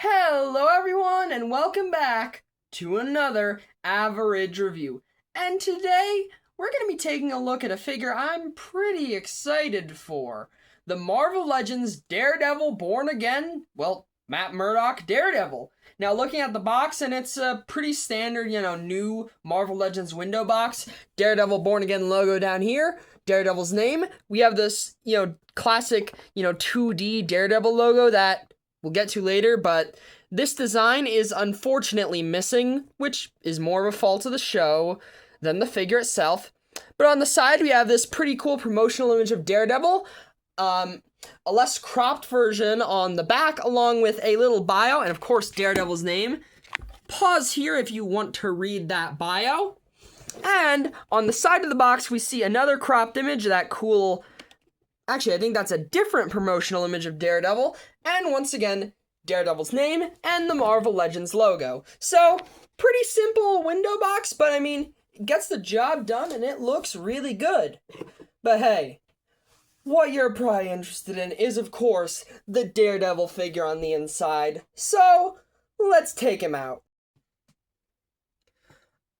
Hello everyone and welcome back to another average review. And today we're going to be taking a look at a figure I'm pretty excited for. The Marvel Legends Daredevil Born Again, Matt Murdock Daredevil. Now looking at the box, and it's a pretty standard, new Marvel Legends window box. Daredevil Born Again logo down here. Daredevil's name. We have this, classic, 2D Daredevil logo that we'll get to later, but this design is unfortunately missing, which is more of a fault of the show than the figure itself. But on the side, we have this pretty cool promotional image of Daredevil, a less cropped version on the back, along with a little bio, and of course, Daredevil's name. Pause here if you want to read that bio. And on the side of the box, we see another cropped image of that cool... Actually, I think that's a different promotional image of Daredevil. And once again, Daredevil's name and the Marvel Legends logo. So, pretty simple window box, but it gets the job done and it looks really good. But hey, what you're probably interested in is, of course, the Daredevil figure on the inside. So, let's take him out.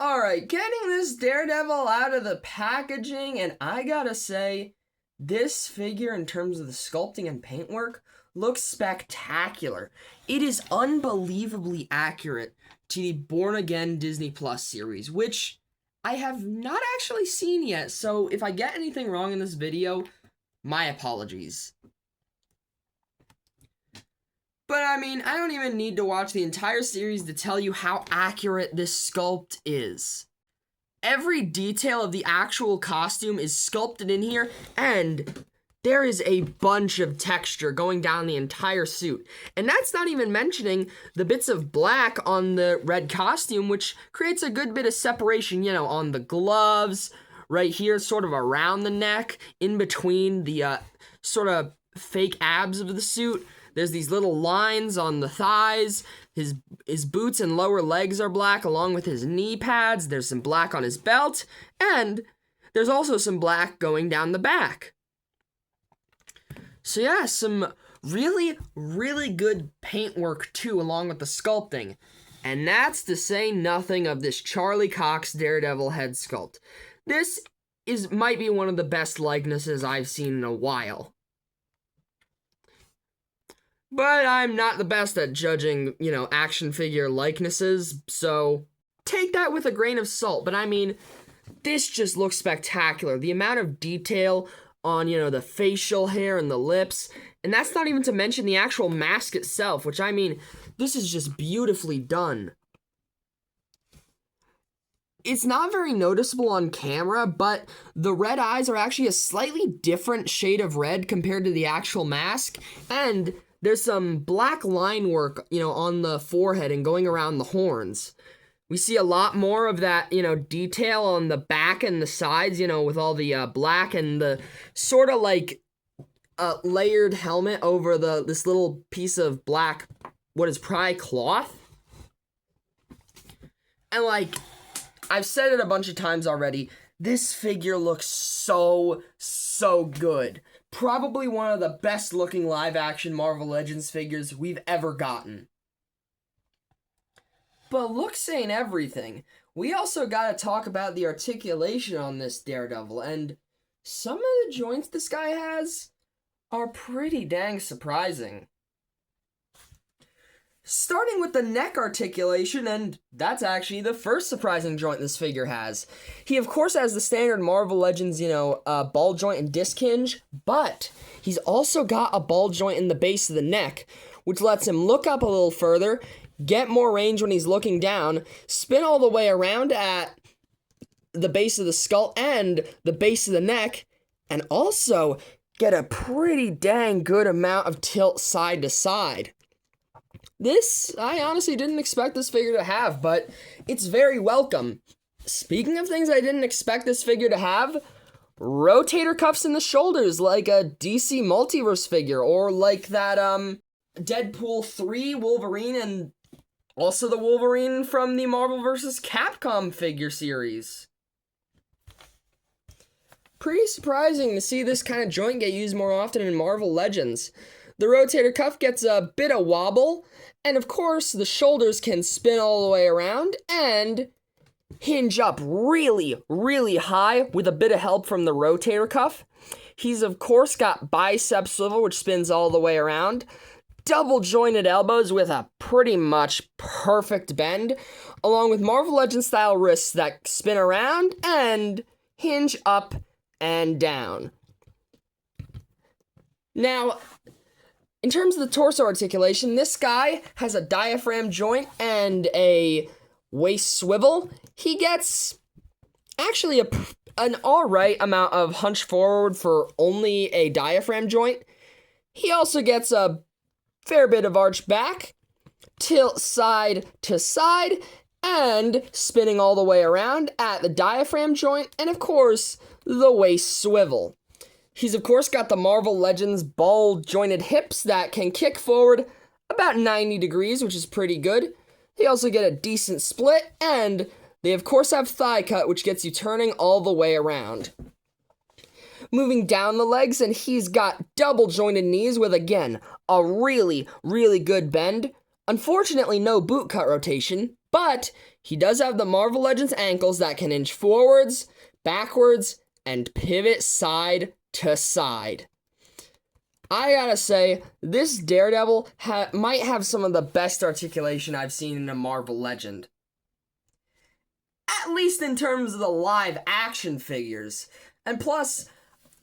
Alright, getting this Daredevil out of the packaging, and I gotta say, this figure, in terms of the sculpting and paintwork, looks spectacular. It is unbelievably accurate to the Born Again Disney Plus series, which I have not actually seen yet, so if I get anything wrong in this video, my apologies. But I don't even need to watch the entire series to tell you how accurate this sculpt is. Every detail of the actual costume is sculpted in here, and there is a bunch of texture going down the entire suit. And that's not even mentioning the bits of black on the red costume, which creates a good bit of separation, on the gloves, right here, sort of around the neck, in between the sort of fake abs of the suit. There's these little lines on the thighs. His boots and lower legs are black, along with his knee pads. There's some black on his belt, and there's also some black going down the back. So yeah, some really, really good paintwork too, along with the sculpting. And that's to say nothing of this Charlie Cox Daredevil head sculpt. This might be one of the best likenesses I've seen in a while. But I'm not the best at judging, action figure likenesses, so take that with a grain of salt. But this just looks spectacular. The amount of detail on, the facial hair and the lips, and that's not even to mention the actual mask itself, which this is just beautifully done. It's not very noticeable on camera, but the red eyes are actually a slightly different shade of red compared to the actual mask, and there's some black line work, on the forehead and going around the horns. We see a lot more of that, detail on the back and the sides, with all the black and the sort of like layered helmet over this little piece of black, what is probably cloth. And I've said it a bunch of times already, this figure looks so good. Probably one of the best looking live action Marvel Legends figures we've ever gotten. But looks ain't everything. We also gotta talk about the articulation on this Daredevil, and some of the joints this guy has are pretty dang surprising. Starting with the neck articulation, and that's actually the first surprising joint this figure has. He, of course, has the standard Marvel Legends, ball joint and disc hinge, but he's also got a ball joint in the base of the neck, which lets him look up a little further, get more range when he's looking down, spin all the way around at the base of the skull and the base of the neck, and also get a pretty dang good amount of tilt side to side. This, I honestly didn't expect this figure to have, but it's very welcome. Speaking of things I didn't expect this figure to have, rotator cuffs in the shoulders like a DC Multiverse figure, or like that Deadpool 3 Wolverine, and also the Wolverine from the Marvel vs. Capcom figure series. Pretty surprising to see this kind of joint get used more often in Marvel Legends. The rotator cuff gets a bit of wobble, and of course the shoulders can spin all the way around and hinge up really, really high with a bit of help from the rotator cuff. He's of course got bicep swivel, which spins all the way around, double jointed elbows with a pretty much perfect bend, along with Marvel Legends style wrists that spin around and hinge up and down. Now, in terms of the torso articulation, this guy has a diaphragm joint and a waist swivel. He gets actually an alright amount of hunch forward for only a diaphragm joint. He also gets a fair bit of arch back, tilt side to side, and spinning all the way around at the diaphragm joint, and of course, the waist swivel. He's of course got the Marvel Legends ball jointed hips that can kick forward about 90 degrees, which is pretty good. They also get a decent split, and they of course have thigh cut, which gets you turning all the way around. Moving down the legs, and he's got double jointed knees with, again, a really, really good bend. Unfortunately, no boot cut rotation, but he does have the Marvel Legends ankles that can inch forwards, backwards, and pivot side to side. I gotta say, this Daredevil might have some of the best articulation I've seen in a Marvel Legend. At least in terms of the live action figures. And plus,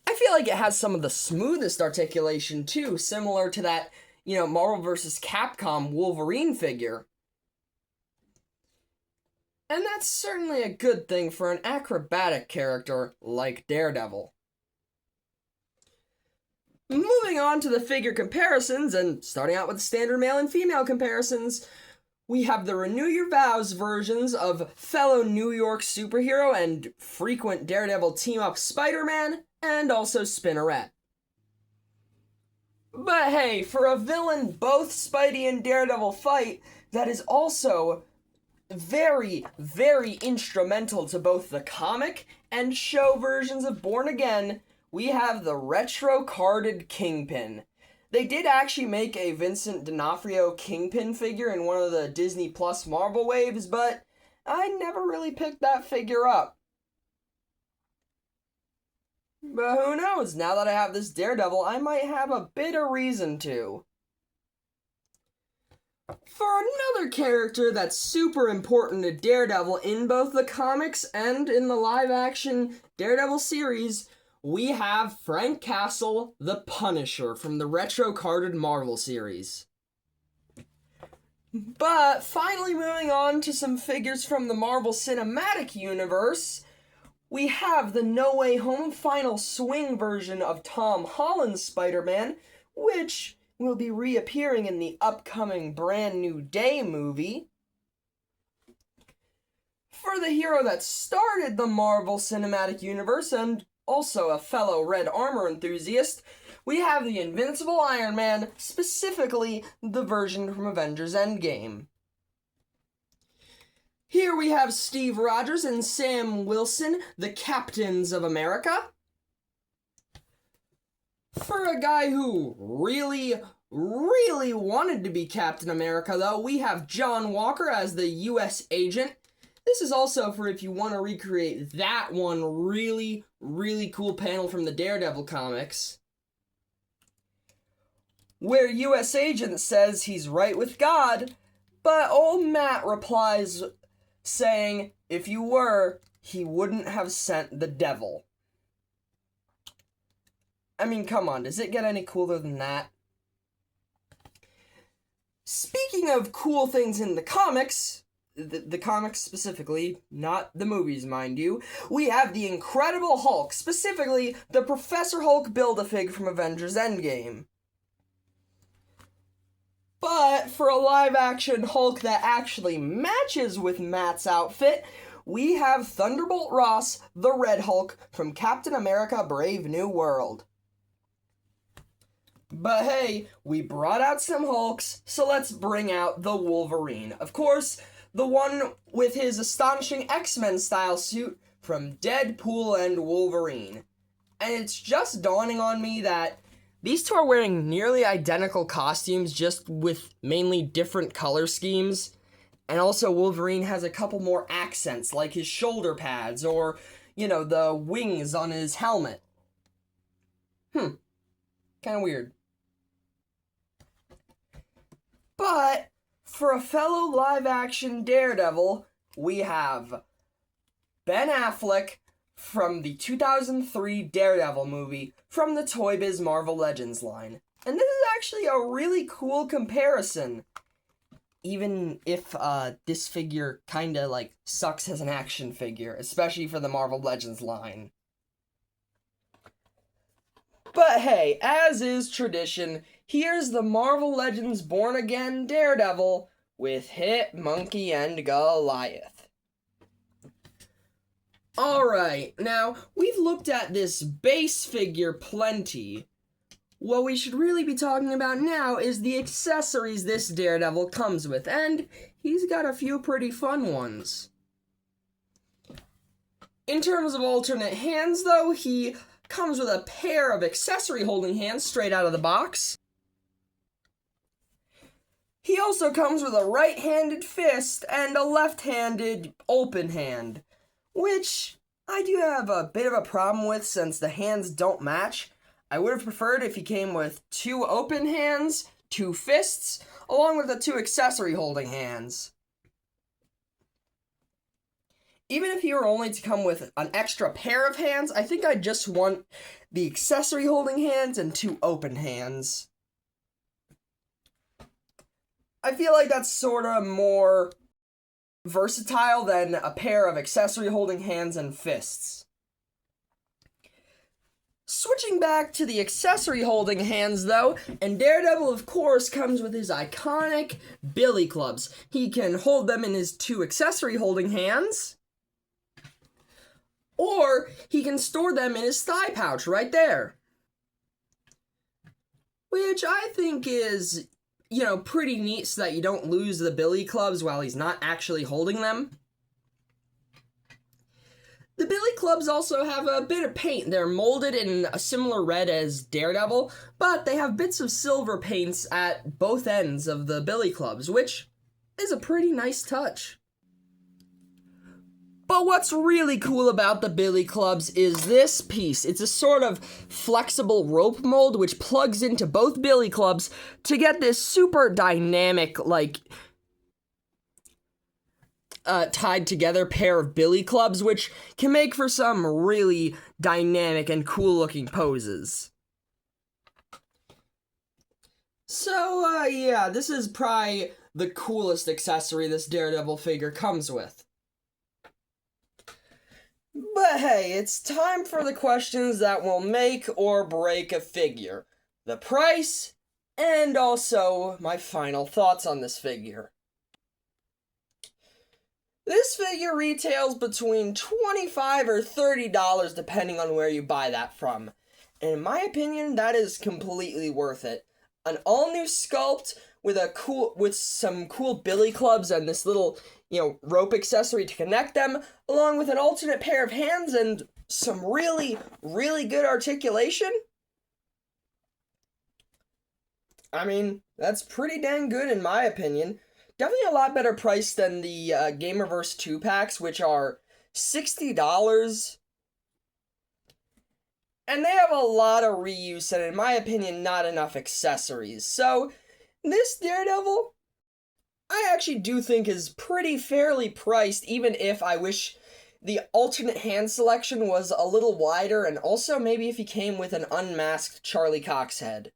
I feel like it has some of the smoothest articulation too, similar to that, Marvel vs. Capcom Wolverine figure. And that's certainly a good thing for an acrobatic character like Daredevil. Moving on to the figure comparisons, and starting out with the standard male and female comparisons, we have the Renew Your Vows versions of fellow New York superhero and frequent Daredevil team-up Spider-Man, and also Spinneret. But hey, for a villain both Spidey and Daredevil fight that is also very, very instrumental to both the comic and show versions of Born Again, we have the retro-carded Kingpin. They did actually make a Vincent D'Onofrio Kingpin figure in one of the Disney Plus Marvel waves, but I never really picked that figure up. But who knows, now that I have this Daredevil, I might have a bit of reason to. For another character that's super important to Daredevil in both the comics and in the live-action Daredevil series, we have Frank Castle, the Punisher, from the retro-carded Marvel series. But finally moving on to some figures from the Marvel Cinematic Universe, we have the No Way Home Final Swing version of Tom Holland's Spider-Man, which will be reappearing in the upcoming Brand New Day movie. For the hero that started the Marvel Cinematic Universe and also a fellow Red Armor enthusiast, we have the Invincible Iron Man, specifically the version from Avengers Endgame. Here we have Steve Rogers and Sam Wilson, the Captains of America. For a guy who really, really wanted to be Captain America, though, we have John Walker as the U.S. agent. This is also for if you want to recreate that one really, really cool panel from the Daredevil comics, where U.S. Agent says he's right with God, but old Matt replies saying, if you were, he wouldn't have sent the devil. I mean, come on, does it get any cooler than that? Speaking of cool things in the comics, the comics specifically, not the movies, mind you, we have the Incredible Hulk, specifically the Professor Hulk Build-A-Fig from Avengers Endgame. But for a live-action Hulk that actually matches with Matt's outfit, we have Thunderbolt Ross, the Red Hulk, from Captain America Brave New World. But hey, we brought out some Hulks, so let's bring out the Wolverine. Of course, the one with his astonishing X-Men style suit from Deadpool and Wolverine. And it's just dawning on me that These two are wearing nearly identical costumes, just with mainly different color schemes. And also Wolverine has a couple more accents, like his shoulder pads or, the wings on his helmet. Kind of weird. But for a fellow live-action Daredevil, we have Ben Affleck from the 2003 Daredevil movie from the Toy Biz Marvel Legends line. And this is actually a really cool comparison. Even if this figure kinda sucks as an action figure, especially for the Marvel Legends line. But hey, as is tradition, here's the Marvel Legends Born Again Daredevil with Hit, Monkey, and Goliath. Alright, now, we've looked at this base figure plenty. What we should really be talking about now is the accessories this Daredevil comes with, and he's got a few pretty fun ones. In terms of alternate hands, though, he comes with a pair of accessory holding hands straight out of the box. He also comes with a right-handed fist and a left-handed open hand, which I do have a bit of a problem with since the hands don't match. I would have preferred if he came with 2 open hands, 2 fists, along with the 2 accessory holding hands. Even if he were only to come with an extra pair of hands, I think I just want the accessory holding hands and 2 open hands. I feel like that's sort of more versatile than a pair of accessory holding hands and fists. Switching back to the accessory holding hands, though, and Daredevil, of course, comes with his iconic billy clubs. He can hold them in his 2 accessory holding hands, or he can store them in his thigh pouch right there. Which I think is, pretty neat so that you don't lose the billy clubs while he's not actually holding them. The billy clubs also have a bit of paint. They're molded in a similar red as Daredevil, but they have bits of silver paints at both ends of the billy clubs, which is a pretty nice touch. But what's really cool about the billy clubs is this piece. It's a sort of flexible rope mold which plugs into both billy clubs to get this super dynamic, tied together pair of billy clubs, which can make for some really dynamic and cool looking poses. So, yeah, this is probably the coolest accessory this Daredevil figure comes with. But hey, it's time for the questions that will make or break a figure. The price, and also my final thoughts on this figure. This figure retails between $25 or $30 depending on where you buy that from. And in my opinion, that is completely worth it. An all-new sculpt with some cool billy clubs and this little, rope accessory to connect them, along with an alternate pair of hands and some really, really good articulation. I mean, that's pretty dang good in my opinion. Definitely a lot better price than the Gamerverse 2-packs, which are $60. And they have a lot of reuse and, in my opinion, not enough accessories. So, this Daredevil, I actually do think is pretty fairly priced, even if I wish the alternate hand selection was a little wider, and also maybe if he came with an unmasked Charlie Cox head.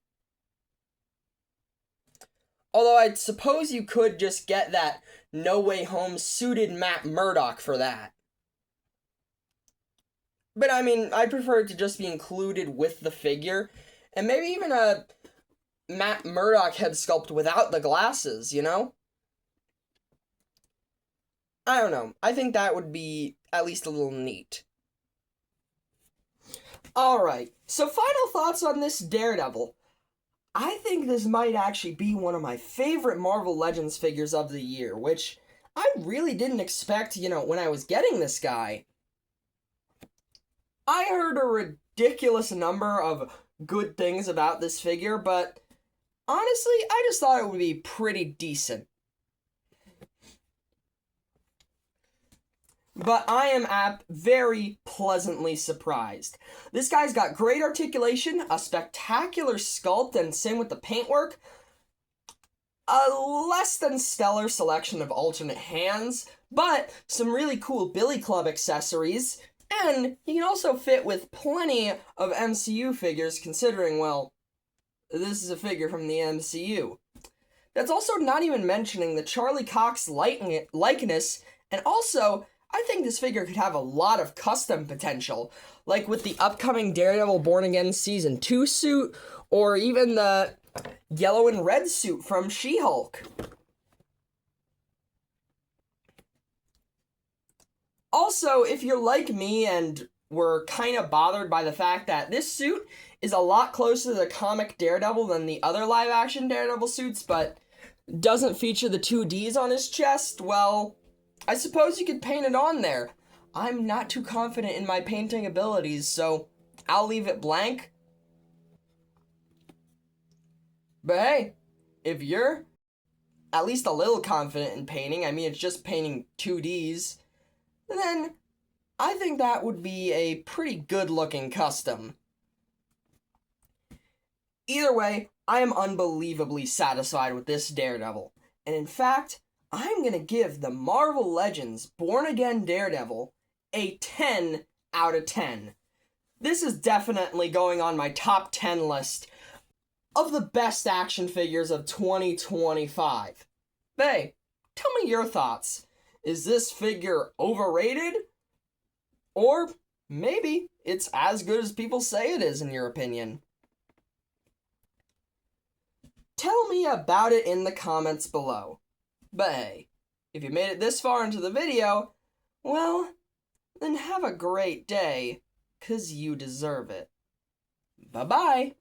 Although I suppose you could just get that No Way Home suited Matt Murdock for that. But I mean, I prefer it to just be included with the figure, and maybe even a Matt Murdock head sculpt without the glasses, I don't know. I think that would be at least a little neat. Alright, so final thoughts on this Daredevil. I think this might actually be one of my favorite Marvel Legends figures of the year, which I really didn't expect, when I was getting this guy. I heard a ridiculous number of good things about this figure, but honestly, I just thought it would be pretty decent. But I am very pleasantly surprised. This guy's got great articulation, a spectacular sculpt, and same with the paintwork. A less than stellar selection of alternate hands, but some really cool Billy Club accessories, and he can also fit with plenty of MCU figures considering, well, this is a figure from the MCU. That's also not even mentioning the Charlie Cox likeness, and also, I think this figure could have a lot of custom potential, like with the upcoming Daredevil Born Again Season 2 suit, or even the yellow and red suit from She-Hulk. Also, if you're like me and were kind of bothered by the fact that this suit is a lot closer to the comic Daredevil than the other live-action Daredevil suits, but doesn't feature the 2Ds on his chest, well, I suppose you could paint it on there. I'm not too confident in my painting abilities, so I'll leave it blank. But hey, if you're at least a little confident in painting, I mean, it's just painting 2Ds, then I think that would be a pretty good-looking custom. Either way, I am unbelievably satisfied with this Daredevil. And in fact, I'm going to give the Marvel Legends Born Again Daredevil a 10 out of 10. This is definitely going on my top 10 list of the best action figures of 2025. Hey, tell me your thoughts. Is this figure overrated? Or maybe it's as good as people say it is in your opinion. Tell me about it in the comments below. But hey, if you made it this far into the video, well, then have a great day, 'cause you deserve it. Bye-bye.